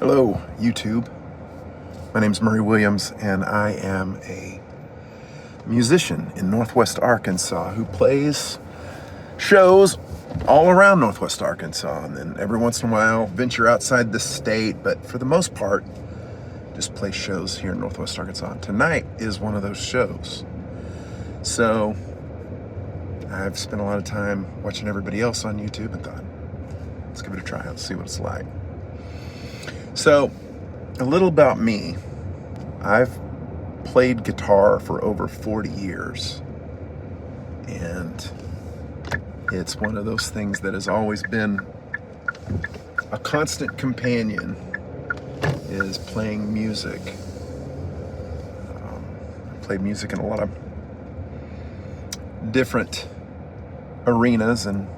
Hello, YouTube. My name's Murray Williams, and I am a musician in Northwest Arkansas who plays shows all around Northwest Arkansas, and then every once in a while venture outside the state, but for the most part, just play shows here in Northwest Arkansas. Tonight is one of those shows. So I've spent a lot of time watching everybody else on YouTube and thought, let's give it a try. Let's see what it's like. So, a little about me. I've played guitar for over 40 years. And it's one of those things that has always been a constant companion, is playing music. I played music in a lot of different arenas, and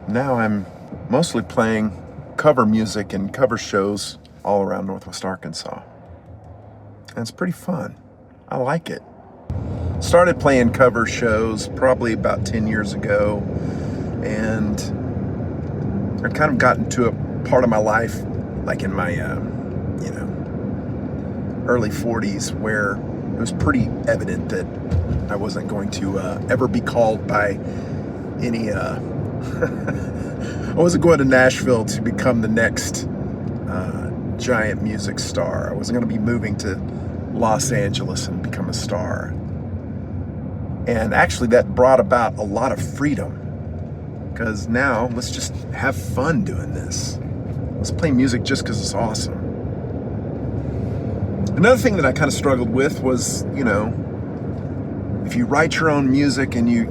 now I'm mostly playing cover music and cover shows all around Northwest Arkansas. And it's pretty fun. I like it. Started playing cover shows probably about 10 years ago, and I kind of got into a part of my life, like in my early 40s, where it was pretty evident that I wasn't going to ever be called by any I wasn't going to Nashville to become the next giant music star. I wasn't going to be moving to Los Angeles and become a star. And actually that brought about a lot of freedom, because now let's just have fun doing this. Let's play music just because it's awesome. Another thing that I kind of struggled with was, if you write your own music and you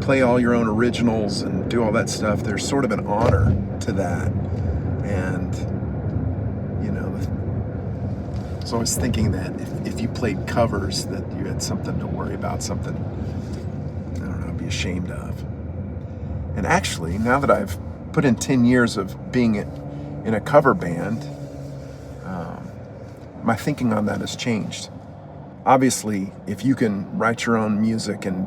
play all your own originals and do all that stuff, there's sort of an honor to that. And, I was always thinking that if you played covers, that you had something to worry about, something, be ashamed of. And actually, now that I've put in 10 years of being in a cover band, my thinking on that has changed. Obviously, if you can write your own music and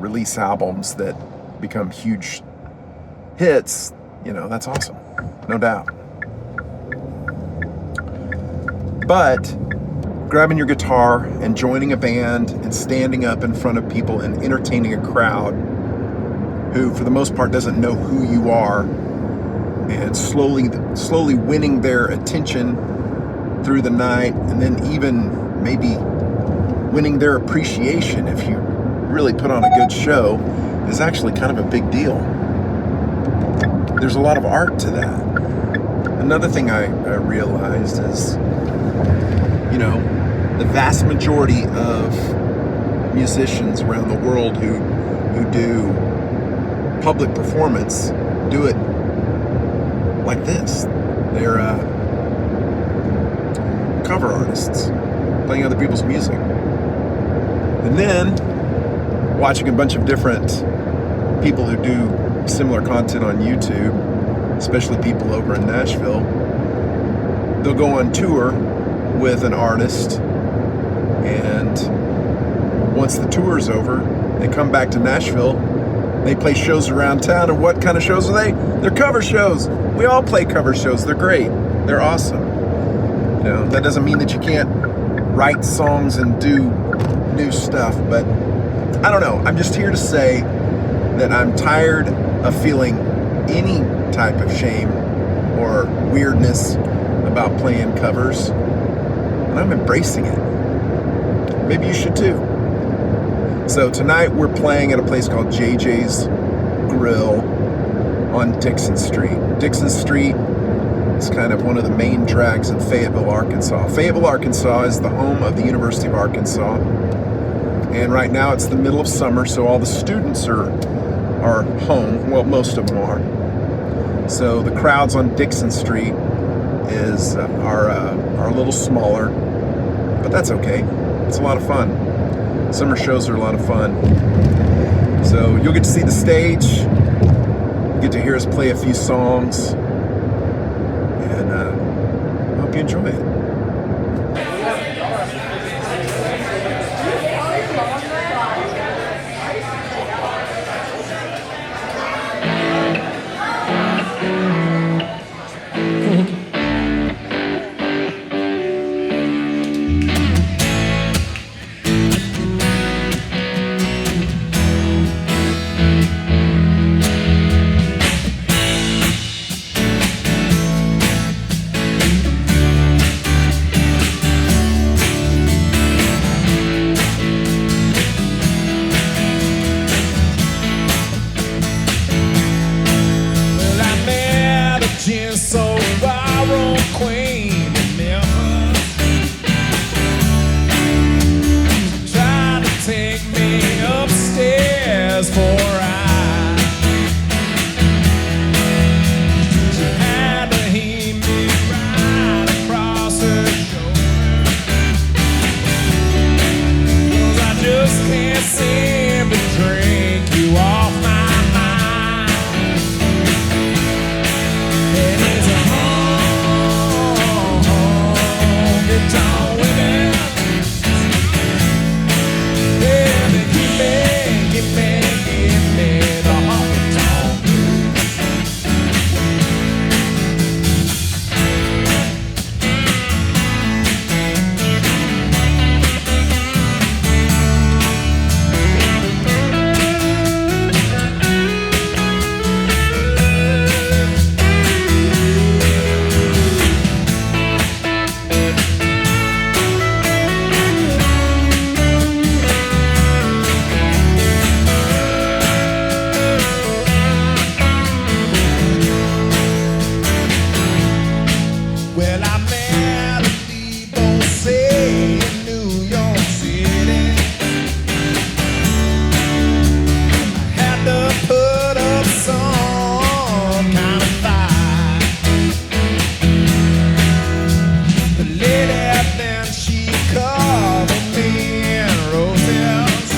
release albums that become huge hits, that's awesome, no doubt. But grabbing your guitar and joining a band and standing up in front of people and entertaining a crowd who, for the most part, doesn't know who you are, and slowly winning their attention through the night, and then even maybe winning their appreciation if you really put on a good show, is actually kind of a big deal. There's a lot of art to that. Another thing I realized is, the vast majority of musicians around the world who do public performance do it like this. They're cover artists playing other people's music. And then watching a bunch of different people who do similar content on YouTube, especially people over in Nashville. They'll go on tour with an artist, and once the tour's over, they come back to Nashville, they play shows around town, and what kind of shows are they? They're cover shows. We all play cover shows. They're great. They're awesome. That doesn't mean that you can't write songs and do new stuff, but I don't know. I'm just here to say that I'm tired of feeling any type of shame or weirdness about playing covers, and I'm embracing it. Maybe you should too. So tonight we're playing at a place called JJ's Grill on Dixon Street. Dixon Street is kind of one of the main drags in Fayetteville, Arkansas. Fayetteville, Arkansas is the home of the University of Arkansas. And right now it's the middle of summer, so all the students are home. Well, most of them are. So the crowds on Dixon Street are a little smaller, but that's okay. It's a lot of fun. Summer shows are a lot of fun. So you'll get to see the stage, you get to hear us play a few songs, and I hope you enjoy it. just so borrowed queen in Memphis. Tried to take me upstairs for a ride. She had to heave me right across her shoulder. 'Cause I just can't seem to drink you off my mind. It is a honky-tonk women. Baby, give me the honky-tonk blues. Well, I met a divorcee in New York City. I had to put up some kind of fight. The lady then she covered me in roses.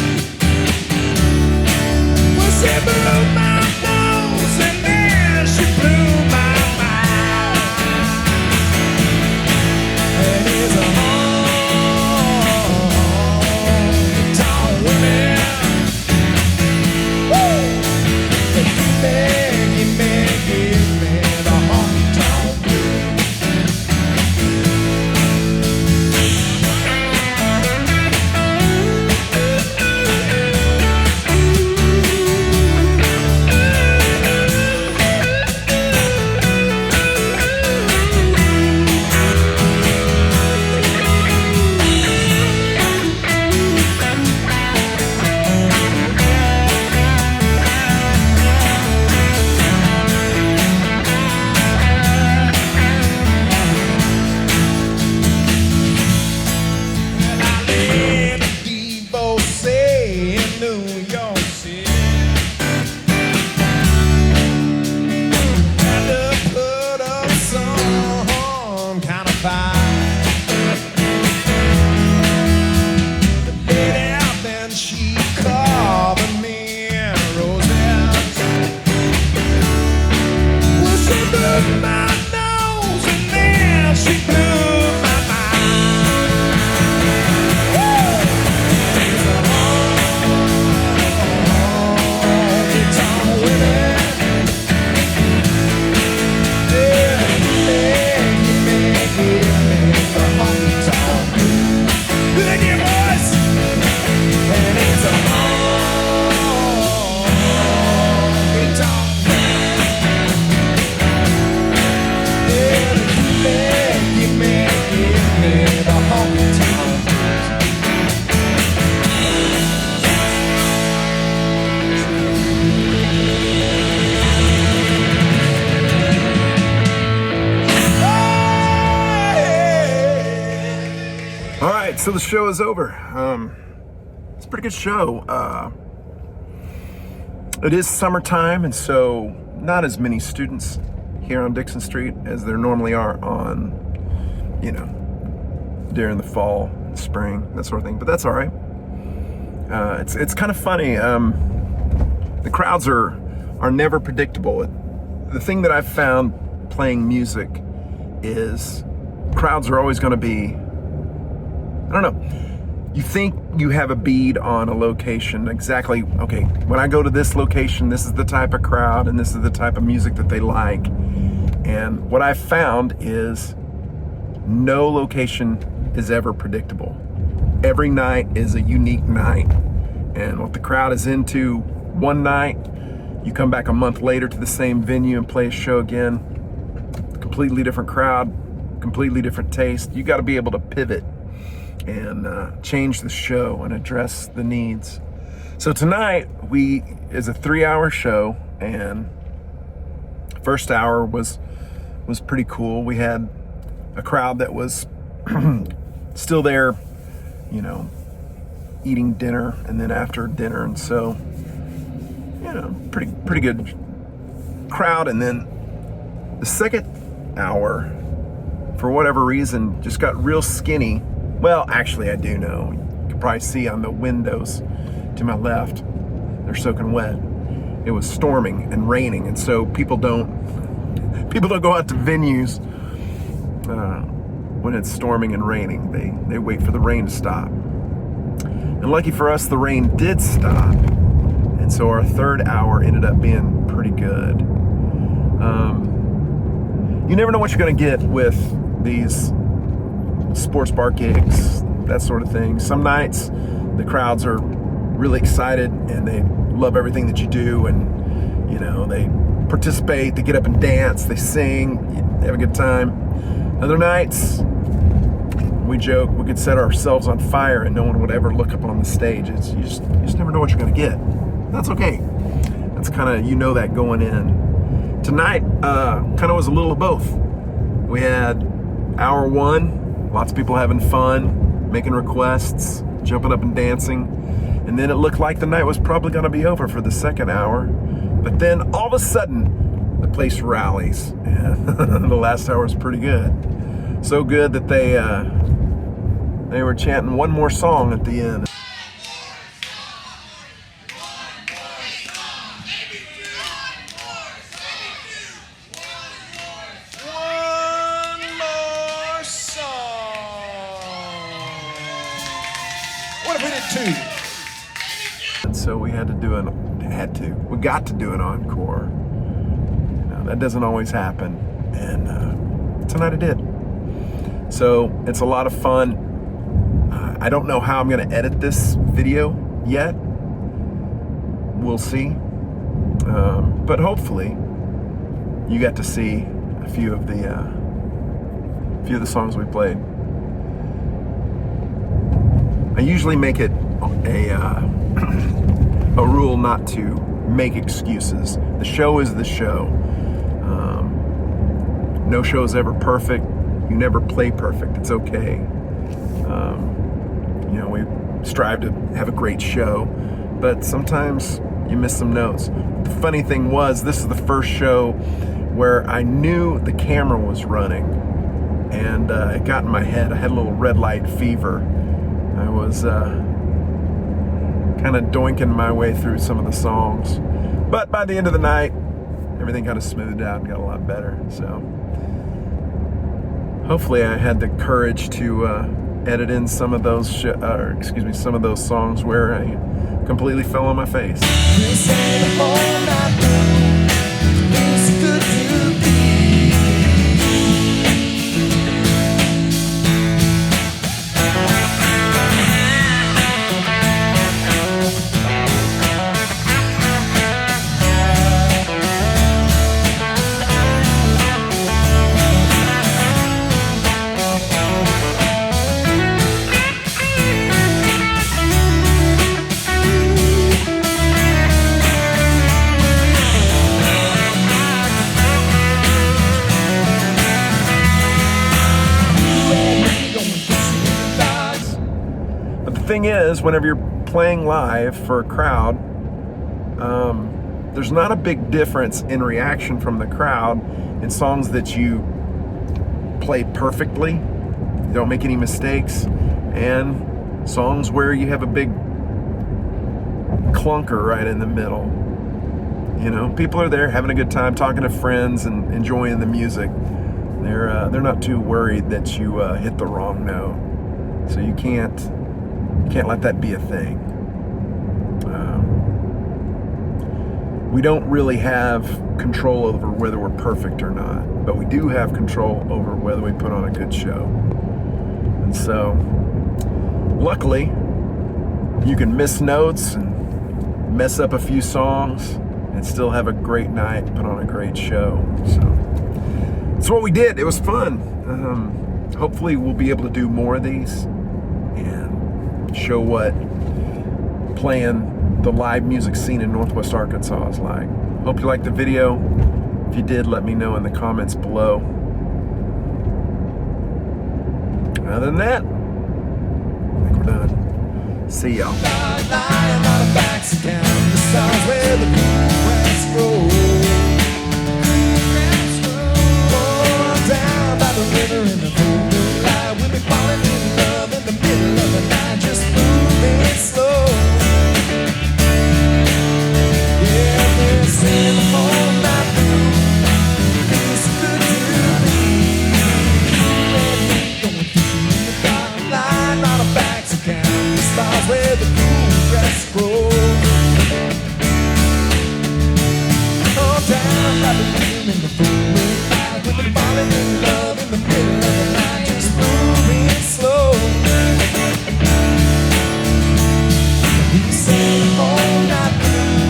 Well, she blew my nose and then she blew my mind. It is a honky-tonk women. Woo! Give me the honky-tonk blues. And I met a divorcee in New York City. Had to put up some kind of fight. The lady out then she covered me in roses. Well, she blew my nose and then she blew my mind. It's a honky-tonk women. Yeah, give me the honky-tonk blues. Look at your voice. And it's a honky-tonk. Yeah, give me the honky-tonk blues. All right, so the show is over. It's a pretty good show. It is summertime, and so not as many students here on Dixon Street as there normally are on, during the fall, spring, that sort of thing. But that's all right. It's kind of funny. The crowds are never predictable. The thing that I've found playing music is crowds are always going to be, I don't know. You think you have a bead on a location, exactly, okay, when I go to this location, this is the type of crowd and this is the type of music that they like. And what I've found is no location is ever predictable. Every night is a unique night. And what the crowd is into one night, you come back a month later to the same venue and play a show again. Completely different crowd, completely different taste. You got to be able to pivot and change the show and address the needs. So tonight is a 3-hour show, and first hour was was pretty cool. We had a crowd that was still there, you know, eating dinner and then after dinner, and so, you know, pretty good crowd. And then the second hour, for whatever reason, just got real skinny. Well, actually, I do know. You can probably see on the windows to my left, they're soaking wet. It was storming and raining, and so people don't go out to venues when it's storming and raining. They wait for the rain to stop. And lucky for us, the rain did stop, and so our third hour ended up being pretty good. You never know what you're going to get with these sports bar gigs, that sort of thing. Some nights the crowds are really excited and they love everything that you do, and you know, they participate, they get up and dance, they sing, they have a good time. Other nights we joke we could set ourselves on fire and no one would ever look up on the stage. You just never know what you're going to get. That's okay. That's kind of, you know, that going in. Tonight kind of was a little of both. We had hour one, lots of people having fun, making requests, jumping up and dancing, and then it looked like the night was probably going to be over for the second hour. But then all of a sudden, the place rallies, and the last hour was pretty good. So good that they were chanting one more song at the end. What if we did two? And so we got to do an encore. You know, that doesn't always happen, and tonight it did. So it's a lot of fun. I don't know how I'm going to edit this video yet. We'll see. But hopefully you got to see a few of the songs we played. I usually make it a rule not to make excuses. The show is the show. No show is ever perfect. You never play perfect. It's okay. You know, we strive to have a great show, but sometimes you miss some notes. The funny thing was, this is the first show where I knew the camera was running, and it got in my head. I had a little red light fever. I was kind of doinking my way through some of the songs, but by the end of the night, everything kind of smoothed out and got a lot better. So hopefully I had the courage to edit in some of those some of those songs where I completely fell on my face. Thing is, whenever you're playing live for a crowd, there's not a big difference in reaction from the crowd in songs that you play perfectly, you don't make any mistakes, and songs where you have a big clunker right in the middle. You know, people are there having a good time, talking to friends and enjoying the music. They're not too worried that you hit the wrong note, so you can't let that be a thing. We don't really have control over whether we're perfect or not, but we do have control over whether we put on a good show. And so, luckily, you can miss notes and mess up a few songs and still have a great night, put on a great show. So that's what we did. It was fun. Hopefully we'll be able to do more of these and show what playing the live music scene in Northwest Arkansas is like. Hope you liked the video. If you did, let me know in the comments below. Other than that, I think we're done. See y'all. Lying on our backs again, the stars where the grass grows. Oh, down by the river in the cold moonlight, we'll be falling in love in the middle of the night, just moving slow. Yeah, we're singing the whole night through. Feels so good to me. You and me going fishing in the dark, lying on our backs again, the stars where the cool grass grows. Oh, down by the river in the full moonlight, we've been falling in love in the middle of the night, just moving slow. We say the whole night through,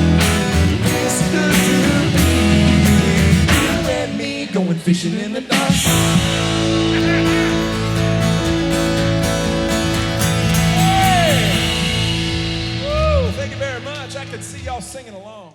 it's good to be. You and me going fishing in the dark. Hey! Woo! Thank you very much. I can see y'all singing along.